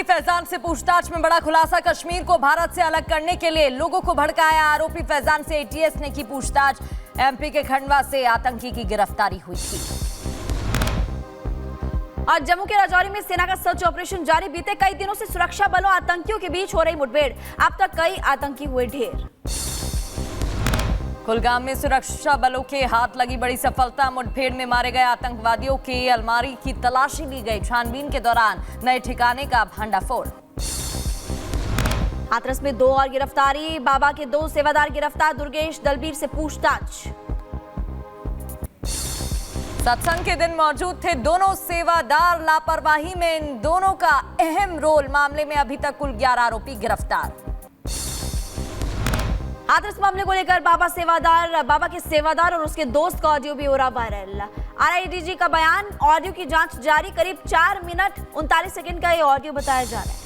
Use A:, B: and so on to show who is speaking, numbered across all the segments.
A: UP Faizan से पूछताछ में बड़ा खुलासा। कश्मीर को भारत से अलग करने के लिए लोगों को भड़काया। आरोपी फैजान से एटीएस ने की पूछताछ। एमपी के खंडवा से आतंकी की गिरफ्तारी हुई थी।
B: आज जम्मू के राजौरी में सेना का सर्च ऑपरेशन जारी। बीते कई दिनों से सुरक्षा बलों आतंकियों के बीच हो रही मुठभेड़। अब तक कई आतंकी हुए ढेर।
A: कुलगाम में सुरक्षा बलों के हाथ लगी बड़ी सफलता। मुठभेड़ में मारे गए आतंकवादियों की अलमारी की तलाशी ली गई। छानबीन के दौरान नए ठिकाने का भंडाफोड़।
B: हाथरस में 2 और गिरफ्तारी। बाबा के 2 सेवादार गिरफ्तार। दुर्गेश दलबीर से पूछताछ।
A: सत्संग के दिन मौजूद थे दोनों सेवादार। लापरवाही में इन दोनों का अहम रोल। मामले में अभी तक कुल 11 आरोपी गिरफ्तार।
B: हाथरस मामले को लेकर बाबा के सेवादार और उसके दोस्त का ऑडियो भी हो रहा वायरल। आरआईडीजी का बयान। ऑडियो की जांच जारी। करीब 4 मिनट 39 सेकंड का ये ऑडियो बताया जा रहा है।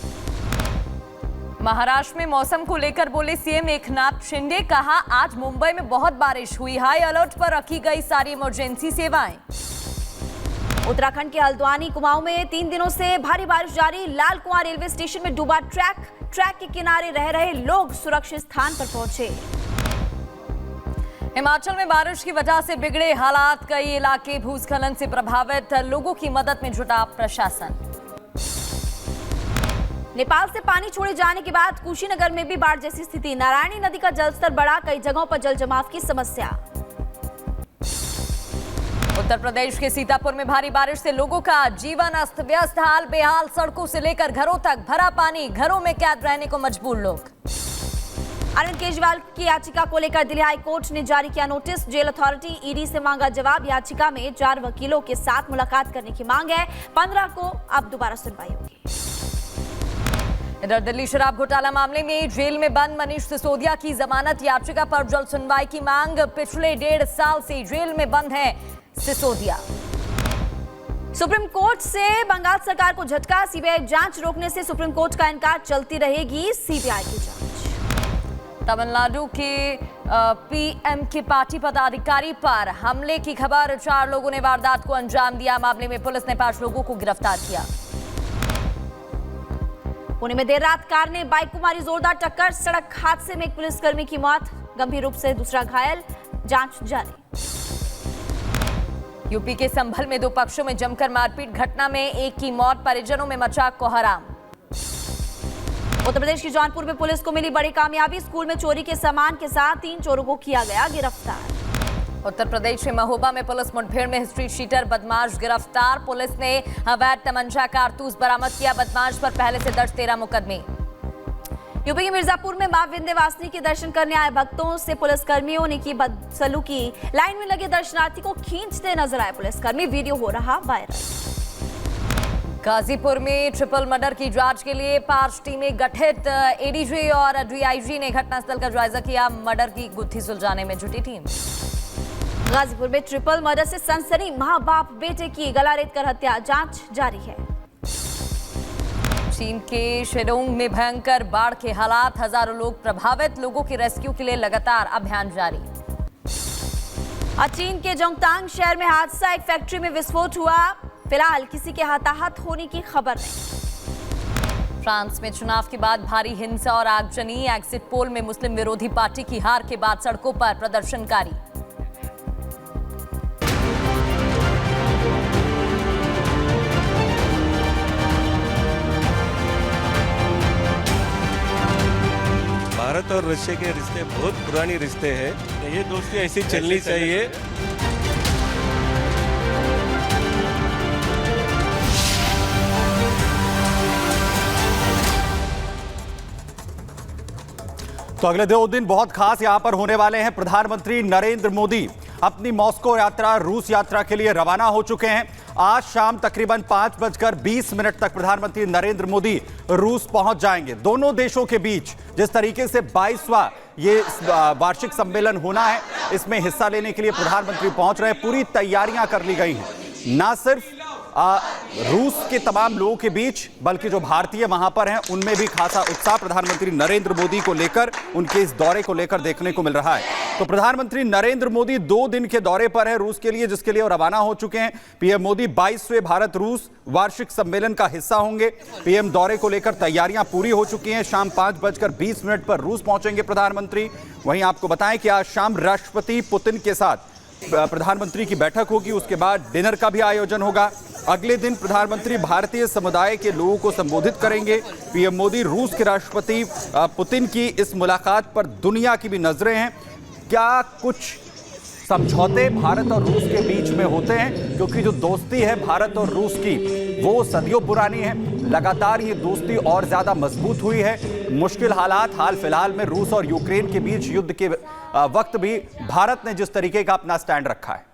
A: महाराष्ट्र में मौसम को लेकर बोले सीएम एकनाथ शिंदे। कहा आज मुंबई में बहुत बारिश हुई। हाई अलर्ट पर रखी गई सारी इमरजेंसी सेवाएं।
B: उत्तराखंड के हल्द्वानी कुमाऊं में 3 दिनों से भारी बारिश जारी। लाल कुआं रेलवे स्टेशन में डूबा ट्रैक के किनारे रह रहे लोग सुरक्षित स्थान पर पहुंचे।
A: हिमाचल में बारिश की वजह से बिगड़े हालात। कई इलाके भूस्खलन से प्रभावित। लोगों की मदद में जुटा प्रशासन।
B: नेपाल से पानी छोड़े जाने के बाद कुशीनगर में भी बाढ़ जैसी स्थिति। नारायणी नदी का जलस्तर बढ़ा। कई जगहों पर जल जमाव की समस्या।
A: उत्तर प्रदेश के सीतापुर में भारी बारिश से लोगों का जीवन अस्त व्यस्त। हाल बेहाल। सड़कों से लेकर घरों तक भरा पानी। घरों में कैद रहने को मजबूर लोग। अरविंद केजरीवाल की याचिका को लेकर दिल्ली हाई कोर्ट ने जारी किया नोटिस। जेल अथॉरिटी ईडी से मांगा जवाब। याचिका में 4 वकीलों के साथ मुलाकात करने की मांग है। 15 को अब दोबारा सुनवाई होगी। इधर दिल्ली शराब घोटाला मामले में जेल में बंद मनीष सिसोदिया की जमानत याचिका पर जल्द सुनवाई की मांग। पिछले 1.5 साल से जेल में बंद है सिसोदिया।
B: सुप्रीम कोर्ट से बंगाल सरकार को झटका। सीबीआई जांच रोकने से सुप्रीम कोर्ट का इनकार। चलती रहेगी सीबीआई की जांच।
A: तमिलनाडु के पीएम के पार्टी पदाधिकारी पर हमले की खबर। 4 लोगों ने वारदात को अंजाम दिया। मामले में पुलिस ने 5 लोगों को गिरफ्तार किया।
B: पुणे में देर रात कार ने बाइक को मारी जोरदार टक्कर। सड़क हादसे में एक पुलिसकर्मी की मौत। गंभीर रूप से दूसरा घायल। जांच जारी।
A: यूपी के संभल में 2 पक्षों में जमकर मारपीट। घटना में एक की मौत। परिजनों में मचा कोहराम। उत्तर प्रदेश के जौनपुर में पुलिस को मिली बड़ी कामयाबी। स्कूल में चोरी के सामान के साथ 3 चोरों को किया गया गिरफ्तार। उत्तर प्रदेश के महोबा में पुलिस मुठभेड़ में हिस्ट्री शीटर बदमाश गिरफ्तार। पुलिस ने अवैध तमंचा कारतूस बरामद किया। बदमाश पर पहले से दर्ज 13 मुकदमे। यूपी के मिर्जापुर में मां विंध्यवासिनी के दर्शन करने आए भक्तों से पुलिसकर्मियों ने की बदसलूकी। लाइन में लगे दर्शनार्थी को खींचते नजर आए पुलिसकर्मी। वीडियो हो रहा वायरल। गाजीपुर में ट्रिपल मर्डर की जांच के लिए 5 टीमें गठित। एडीजी और डीआईजी ने घटनास्थल का जायजा किया। मर्डर की गुत्थी सुलझाने में जुटी टीम। गाजीपुर में ट्रिपल मर्डर से सनसनी। मां बाप बेटे की गला रेत कर हत्या। जांच जारी है। चीन के शेडोंग में भयंकर बाढ़ के हालात। हजारों लोग प्रभावित। लोगों के रेस्क्यू के लिए लगातार अभियान जारी। चीन के जोंगतांग शहर में हादसा। एक फैक्ट्री में विस्फोट हुआ। फिलहाल किसी के हताहत होने की खबर नहीं। फ्रांस में चुनाव के बाद भारी हिंसा और आगजनी। एग्जिट पोल में मुस्लिम विरोधी पार्टी की हार के बाद सड़कों पर प्रदर्शनकारी।
C: भारत और रशिया के रिश्ते बहुत पुराने रिश्ते हैं। ये दोस्ती ऐसी चलनी चाहिए।
D: तो अगले 2 दिन बहुत खास यहां पर होने वाले हैं। प्रधानमंत्री नरेंद्र मोदी अपनी मॉस्को यात्रा, रूस यात्रा के लिए रवाना हो चुके हैं। आज शाम तकरीबन 5:20 तक प्रधानमंत्री नरेंद्र मोदी रूस पहुंच जाएंगे। दोनों देशों के बीच जिस तरीके से 22वां ये वार्षिक सम्मेलन होना है, इसमें हिस्सा लेने के लिए प्रधानमंत्री पहुंच रहे हैं। पूरी तैयारियां कर ली गई हैं। ना सिर्फ रूस के तमाम लोगों के बीच बल्कि जो भारतीय वहां पर हैं उनमें भी खासा उत्साह प्रधानमंत्री नरेंद्र मोदी को लेकर, उनके इस दौरे को लेकर देखने को मिल रहा है। तो प्रधानमंत्री नरेंद्र मोदी 2 दिन के दौरे पर है रूस के लिए, जिसके लिए वो रवाना हो चुके हैं। पीएम मोदी 22वें भारत रूस वार्षिक सम्मेलन का हिस्सा होंगे। पीएम दौरे को लेकर तैयारियां पूरी हो चुकी हैं। शाम 5:20 पर रूस पहुंचेंगे प्रधानमंत्री। वहीं आपको बताएं कि आज शाम राष्ट्रपति पुतिन के साथ प्रधानमंत्री की बैठक होगी। उसके बाद डिनर का भी आयोजन होगा। अगले दिन प्रधानमंत्री भारतीय समुदाय के लोगों को संबोधित करेंगे। पीएम मोदी रूस के राष्ट्रपति पुतिन की इस मुलाकात पर दुनिया की भी नजरें हैं। क्या कुछ समझौते भारत और रूस के बीच में होते हैं, क्योंकि जो दोस्ती है भारत और रूस की वो सदियों पुरानी है। लगातार ये दोस्ती और ज्यादा मजबूत हुई है। मुश्किल हालात हाल फिलहाल में रूस और यूक्रेन के बीच युद्ध के वक्त भी भारत ने जिस तरीके का अपना स्टैंड रखा है।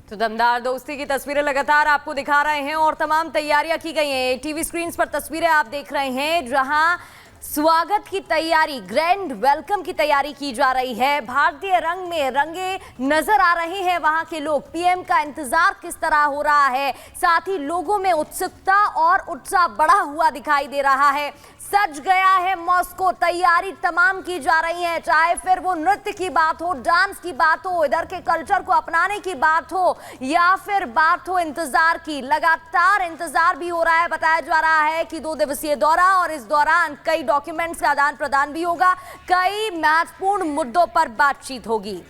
A: तो दमदार दोस्ती की तस्वीरें लगातार आपको दिखा रहे हैं और तमाम तैयारियां की गई हैं। टीवी स्क्रीन पर तस्वीरें आप देख रहे हैं जहां स्वागत की तैयारी, ग्रैंड वेलकम की तैयारी की जा रही है। भारतीय रंग में रंगे नजर आ रहे हैं वहां के लोग। पीएम का इंतजार किस तरह हो रहा है, साथ ही लोगों में उत्सुकता और उत्साह बढ़ा हुआ दिखाई दे रहा है। सज गया है मॉस्को, तैयारी तमाम की जा रही है, चाहे फिर वो नृत्य की बात हो, डांस की बात हो, इधर के कल्चर को अपनाने की बात हो या फिर बात हो इंतजार की। लगातार इंतजार भी हो रहा है। बताया जा रहा है कि 2 दिवसीय दौरा और इस दौरान कई डॉक्यूमेंट्स का आदान प्रदान भी होगा, कई महत्वपूर्ण मुद्दों पर बातचीत होगी।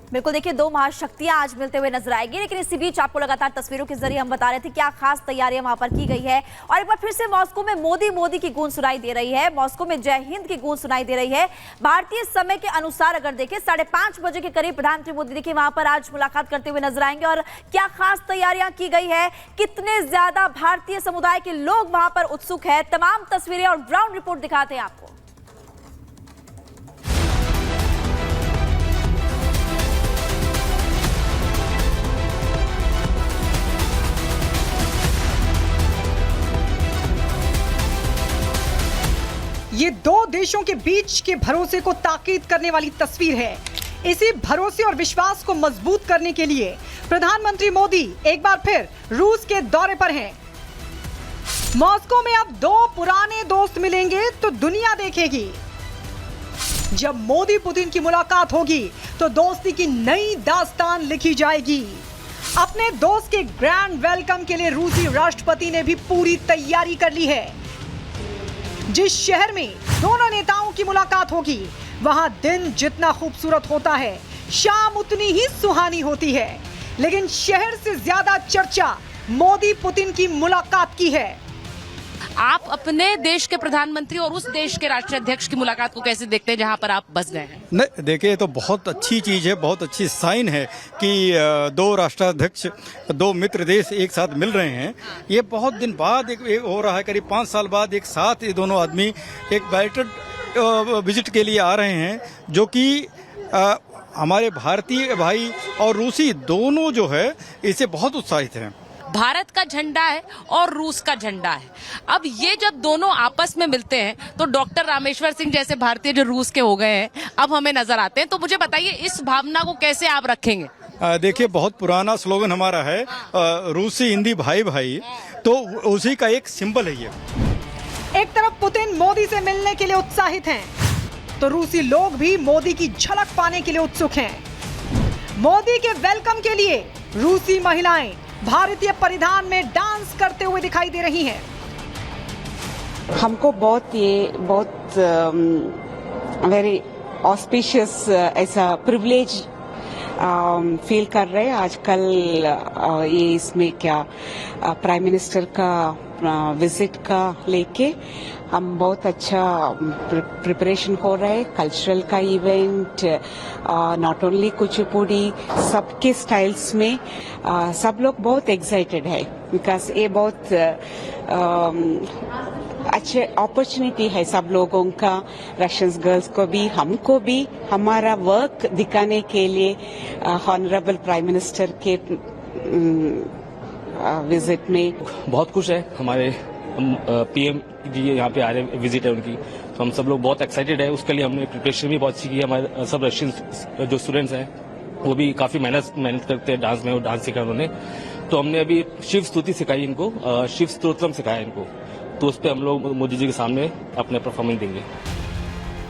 B: बिल्कुल, देखिए 2 महाशक्तियां आज मिलते हुए नजर आएगी, लेकिन इसी बीच आपको लगातार तस्वीरों के जरिए हम बता रहे थे क्या खास तैयारियां वहां पर की गई है। और एक बार फिर से मॉस्को में मोदी मोदी की गूंज सुनाई दे रही है। मॉस्को में जय हिंद की गूंज सुनाई दे रही है। भारतीय समय के अनुसार अगर देखें 5:30 बजे के करीब प्रधानमंत्री मोदी देखिए वहां पर आज मुलाकात करते हुए नजर आएंगे। और क्या खास तैयारियां की गई है, कितने ज्यादा भारतीय समुदाय के लोग वहां पर उत्सुक है, तमाम तस्वीरें और ग्राउंड रिपोर्ट दिखाते हैं आपको।
E: ये 2 देशों के बीच के भरोसे को ताकीद करने वाली तस्वीर है। इसी भरोसे और विश्वास को मजबूत करने के लिए प्रधानमंत्री मोदी एक बार फिर रूस के दौरे पर हैं। मॉस्को में अब 2 पुराने दोस्त मिलेंगे तो दुनिया देखेगी। जब मोदी पुतिन की मुलाकात होगी तो दोस्ती की नई दास्तान लिखी जाएगी। अपने दोस्त के ग्रैंड वेलकम के लिए रूसी राष्ट्रपति ने भी पूरी तैयारी कर ली है। जिस शहर में दोनों नेताओं की मुलाकात होगी वहां दिन जितना खूबसूरत होता है, शाम उतनी ही सुहानी होती है। लेकिन शहर से ज्यादा चर्चा मोदी पुतिन की मुलाकात की है।
F: आप अपने देश के प्रधानमंत्री और उस देश के राष्ट्राध्यक्ष की मुलाकात को कैसे देखते हैं जहां पर आप बस गए हैं?
G: नहीं, देखिए तो बहुत अच्छी चीज़ है, बहुत अच्छी साइन है कि 2 राष्ट्राध्यक्ष 2 मित्र देश एक साथ मिल रहे हैं। ये बहुत दिन बाद एक हो रहा है, करीब 5 साल बाद एक साथ ये दोनों आदमी एक बैठक विजिट के लिए आ रहे हैं, जो कि हमारे भारतीय भाई और रूसी दोनों जो है इससे बहुत उत्साहित हैं।
F: भारत का झंडा है और रूस का झंडा है। अब ये जब दोनों आपस में मिलते हैं तो डॉक्टर रामेश्वर सिंह जैसे भारतीय जो रूस के हो गए हैं अब हमें नजर आते हैं। तो मुझे बताइए इस भावना को कैसे आप रखेंगे?
G: देखिए बहुत पुराना स्लोगन हमारा है, रूसी हिंदी भाई भाई, तो उसी का एक सिंबल है ये।
E: एक तरफ पुतिन मोदी से मिलने के लिए उत्साहित हैं, तो रूसी लोग भी मोदी की झलक पाने के लिए उत्सुक हैं। मोदी के वेलकम के लिए रूसी महिलाएं भारतीय परिधान में डांस करते हुए दिखाई दे रही हैं।
H: हमको बहुत वेरी ऑस्पिशियस ऐसा प्रिविलेज फील कर रहे हैं आजकल। ये इसमें क्या प्राइम मिनिस्टर का विजिट का लेके हम बहुत अच्छा प्रिपरेशन हो रहे हैं। कल्चरल का इवेंट, नॉट ओनली कुचिपुड़ी, सबके स्टाइल्स में सब लोग बहुत एक्साइटेड है, बिकॉज ये बहुत अच्छे अपॉर्चुनिटी है सब लोगों का, रशियन गर्ल्स को भी, हमको भी, हमारा वर्क दिखाने के लिए ऑनरेबल प्राइम मिनिस्टर के विजिट में।
I: बहुत खुश है हमारे पीएम जी यहाँ पे आ रहे, विजिट है उनकी, तो हम सब लोग बहुत एक्साइटेड है। उसके लिए हमने प्रिपरेशन भी बहुत अच्छी की है। हमारे सब रशियन जो स्टूडेंट्स हैं वो भी काफी मेहनत करते हैं डांस में, और डांस सीखा उन्होंने। तो हमने अभी शिव स्तुति सिखाई इनको, शिव स्तोत्रम सिखाया इनको, तो उस पर हम लोग मोदी जी के सामने अपने परफॉर्मेंस देंगे।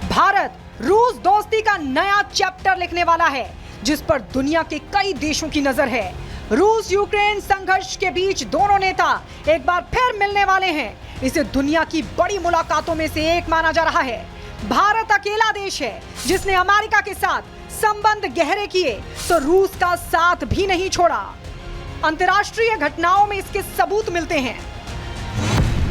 E: भारत रूस दोस्ती का नया चैप्टर लिखने वाला है, जिस पर दुनिया के कई देशों की नजर है। रूस यूक्रेन संघर्ष के बीच दोनों नेता एक बार फिर मिलने वाले हैं। इसे दुनिया की बड़ी मुलाकातों में से एक माना जा रहा है। भारत अकेला देश है जिसने अमेरिका के साथ संबंध गहरे किए तो रूस का साथ भी नहीं छोड़ा। अंतर्राष्ट्रीय घटनाओं में इसके सबूत मिलते हैं।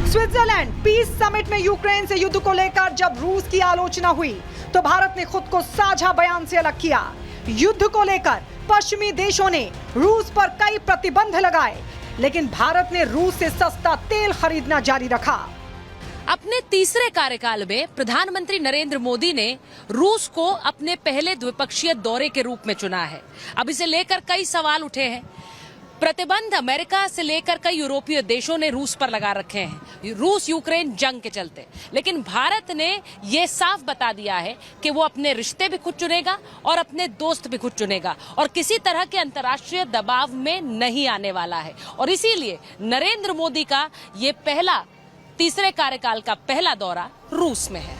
E: स्विट्जरलैंड पीस समिट में यूक्रेन से युद्ध को लेकर जब रूस की आलोचना हुई तो भारत ने खुद को साझा बयान से अलग किया। युद्ध को लेकर पश्चिमी देशों ने रूस पर कई प्रतिबंध लगाए, लेकिन भारत ने रूस से सस्ता तेल खरीदना जारी रखा।
F: अपने तीसरे कार्यकाल में प्रधानमंत्री नरेंद्र मोदी ने रूस को अपने पहले द्विपक्षीय दौरे के रूप में चुना है। अब इसे लेकर कई सवाल उठे हैं। प्रतिबंध अमेरिका से लेकर कई यूरोपीय देशों ने रूस पर लगा रखे हैं, रूस यूक्रेन जंग के चलते। लेकिन भारत ने ये साफ बता दिया है कि वो अपने रिश्ते भी खुद चुनेगा और अपने दोस्त भी खुद चुनेगा और किसी तरह के अंतर्राष्ट्रीय दबाव में नहीं आने वाला है। और इसीलिए नरेंद्र मोदी का ये तीसरे कार्यकाल का पहला दौरा रूस में है।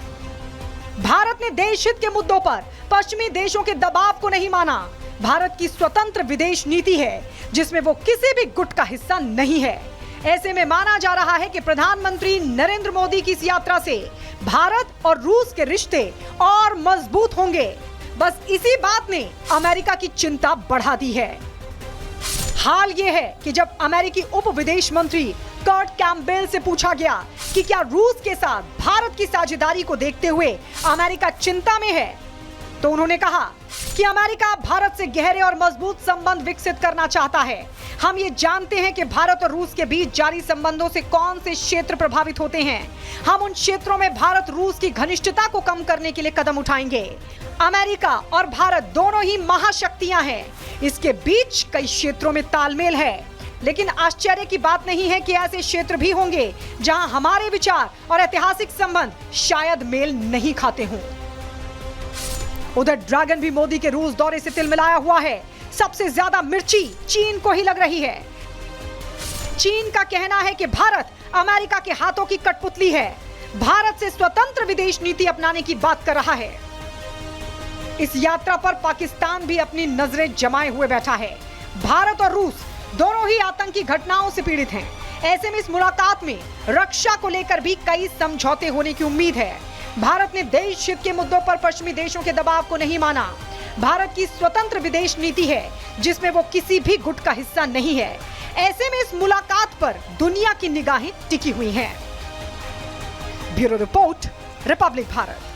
E: भारत ने देश हित के मुद्दों पर पश्चिमी देशों के दबाव को नहीं माना। भारत की स्वतंत्र विदेश नीति है जिसमें वो किसी भी गुट का हिस्सा नहीं है। ऐसे में माना जा रहा है कि प्रधानमंत्री नरेंद्र मोदी की इस यात्रा से भारत और रूस के रिश्ते और मजबूत होंगे। बस इसी बात ने अमेरिका की चिंता बढ़ा दी है। हाल ये है कि जब अमेरिकी उप विदेश मंत्री कर्ट कैम्पबेल से पूछा गया कि क्या रूस के साथ भारत की साझेदारी को देखते हुए अमेरिका चिंता में है, तो उन्होंने कहा कि अमेरिका भारत से गहरे और मजबूत संबंध विकसित करना चाहता है। हम ये जानते हैं कि भारत और रूस के बीच जारी संबंधों से कौन से क्षेत्र प्रभावित होते हैं। हम उन क्षेत्रों में भारत रूस की घनिष्ठता को कम करने के लिए कदम उठाएंगे। अमेरिका और भारत दोनों ही महाशक्तियां हैं। इसके बीच कई क्षेत्रों में तालमेल है, लेकिन आश्चर्य की बात नहीं है कि ऐसे क्षेत्र भी होंगे जहां हमारे विचार और ऐतिहासिक संबंध शायद मेल नहीं खाते हों। उधर ड्रैगन भी मोदी के रूस दौरे से तिलमिलाया हुआ है। सबसे ज्यादा मिर्ची चीन को ही लग रही है। चीन का कहना है कि भारत अमेरिका के हाथों की कठपुतली है, भारत से स्वतंत्र विदेश नीति अपनाने की बात कर रहा है। इस यात्रा पर पाकिस्तान भी अपनी नजरें जमाए हुए बैठा है। भारत और रूस दोनों ही आतंकी घटनाओं से पीड़ित हैं। ऐसे में इस मुलाकात में रक्षा को लेकर भी कई समझौते होने की उम्मीद है। भारत ने देश हित के मुद्दों पर पश्चिमी देशों के दबाव को नहीं माना। भारत की स्वतंत्र विदेश नीति है जिसमें वो किसी भी गुट का हिस्सा नहीं है। ऐसे में इस मुलाकात पर दुनिया की निगाहें टिकी हुई हैं। Bureau report, Republic Bharat.